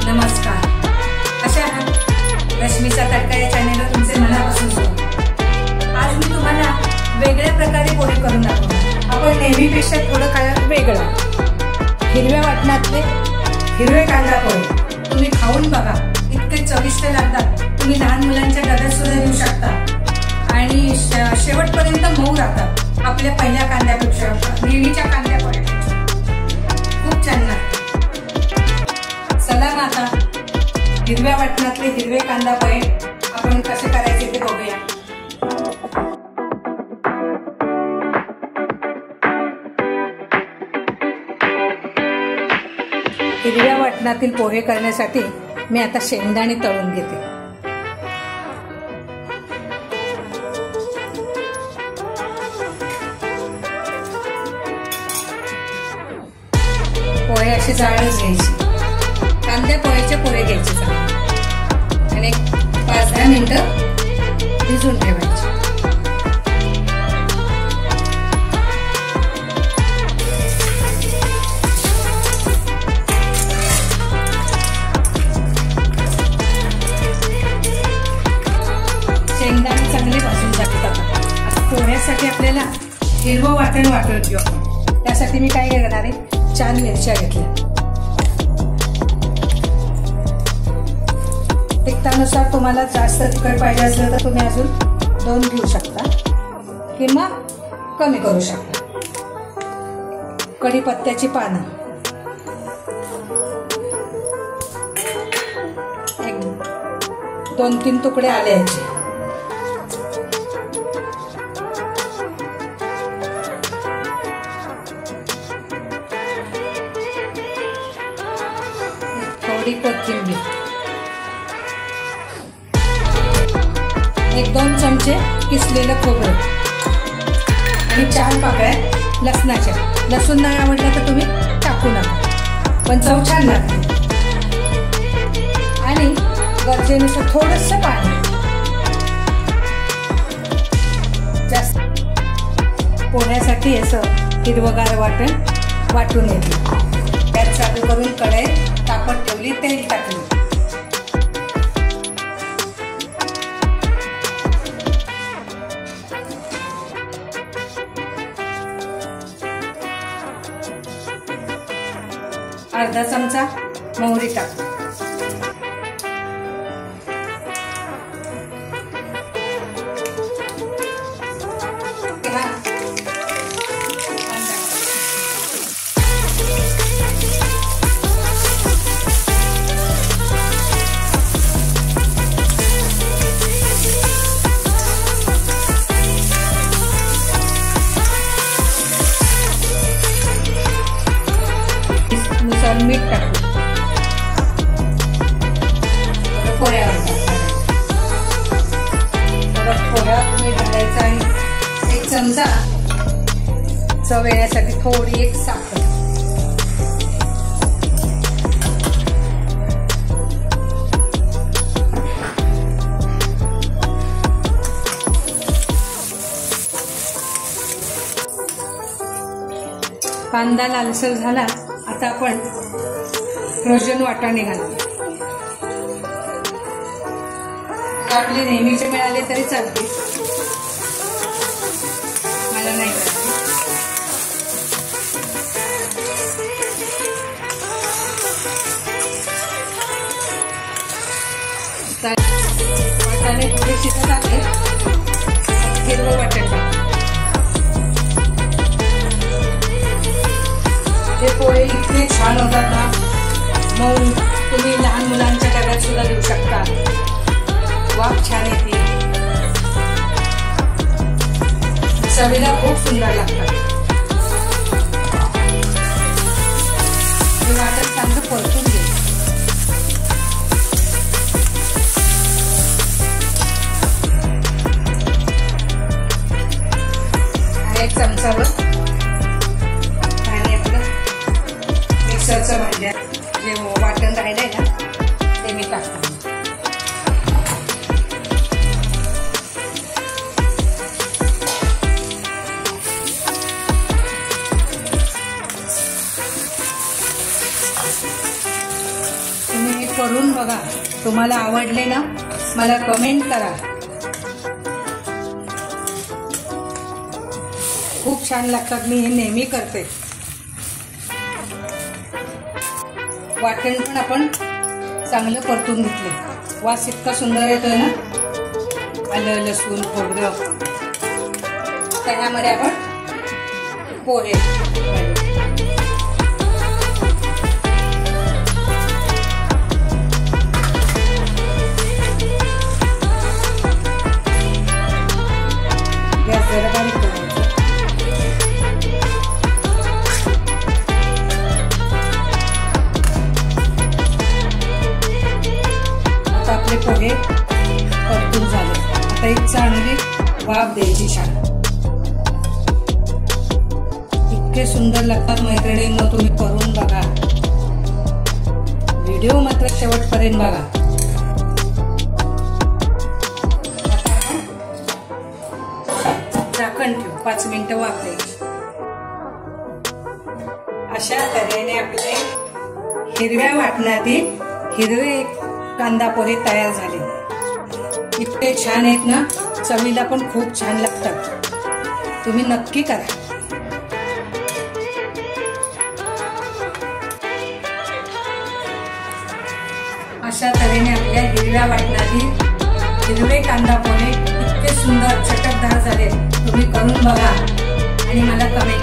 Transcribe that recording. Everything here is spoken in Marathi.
नमस्कार, कशा आहात? रश्मीचा तडका या चॅनेलवर तुमचे मनापासून स्वागत। आज मी तुम्हाला वेगळ्या प्रकारे पोहे करून दाखवणार। आपण नेहमीपेक्षा थोडं काय वेगळं, हिरव्या वाटणातले हिरवे कांदा पोहे तुम्ही खाऊन बघा, इतके चविष्ट लागतात। तुम्ही लहान मुलांच्या डब्यात सुद्धा देऊ शकता आणि शेवटपर्यंत मऊ राहतात। आपल्या पहिल्या कांद्यापेक्षा, नेहमीच्या कांद्या पोह्यापेक्षा खूप छान लागतात। चला ना आता हिरव्या वाटणातले हिरवे कांदा पोहे आपण कसे करायचे ते बघूया। हिरव्या वाटणातील पोहे करण्यासाठी मी आता शेंगदाणे तळून घेते। पोहे अशी जाळच घ्यायची, कांद्या पोह्याचे पोहे घ्यायचे आणि 5-10 मिनिटं भिजून ठेवायचे। शेंगदाणे चांगले भाजून टाकतात। पोह्यासाठी आपल्याला हिरवं वाटण वाटून घेऊ आपण। त्यासाठी मी काय करणार आहे, 4 मिरच्या घेतल्या। तिखटानुसार तुम्हाला जास्त तिखट पाहिजे असलं तर तुम्ही अजून 2 घेऊ शकता किंवा कमी करू शकता। कढीपत्त्याची पानं, 2-3 तुकडे आल्याचे, थोडी कोथिंबीर, 1-2 चमचे किसलेलं खोबरं आणि 4 पाकळ्या लसणाच्या। लसूण नाही आवडला तर तुम्ही टाकू नका, पण चव छान लागते। आणि गरजेनुसार थोडंसं पाणी, जास्त पोह्यासाठी असं हिरवगार वाटण वाटून घेतलं। गॅस चालू करून कढईत तापत ठेवली, तेल टाकली। अर्धा चमचा मोहरी टाक, मीठ टाकू, पोह्यावर मीठ घालायचं आणि 1 चमचा चव येण्यासाठी थोडी 1 साखर। कांदा लालसर झाला, आता आपण फ्रोझन वाटाणे घालू। आपले नेहमीचे मिळाले तरी चालते, मला नाही वाटाणे थोडे शिजत आले, हिरवं वाटण टाकू। हे पोहे इतके छान होतात ना, मग तुम्ही लहान मुलांच्या डब्यात सुद्धा देऊ शकता। वाफ छान येते, चवीला खूप सुंदर लागतात। हे वाटण चांगलं परतून घे। 1 चमचावर मिक्सरचं भांड्यात जे वाटण राहिलंय ना ते मी टाकते। करून बघा. तुम्हाला आवडले ना मला कमेंट करा. खूप छान लागतात. मी हे नेहमी करते. वाटण पण आपण चांगलं परतून घेतले. वास इतका सुंदर येतोय ना. आलं लसूण खोबरं. त्यामध्ये आपण पोहे गॅस जरा बारीक करायचं. आता आपले पोहे परतून झाले. आता एक चांगली वाफ द्यायची छान. इतके सुंदर लागतात मैत्रिणींनो. तुम्ही करून बघा. व्हिडिओ मात्र शेवटपर्यंत बघा. झाकण ठेवू. 5 मिनिटं वाफ द्यायची. अशा तऱ्हेने आपले हिरव्या वाटणातील हिरवे कांदा पोहे तयार झाले. इतके छान आहेत ना. चवीला पण खूप छान लागतात. तुम्ही नक्की करा. अशा तऱ्हेने आपल्या हिरव्या वाटणातील हिरवे कांदा पोहे इतके सुंदर चटकदार झाले. तुम्ही करून बघा आणि मला कमेंट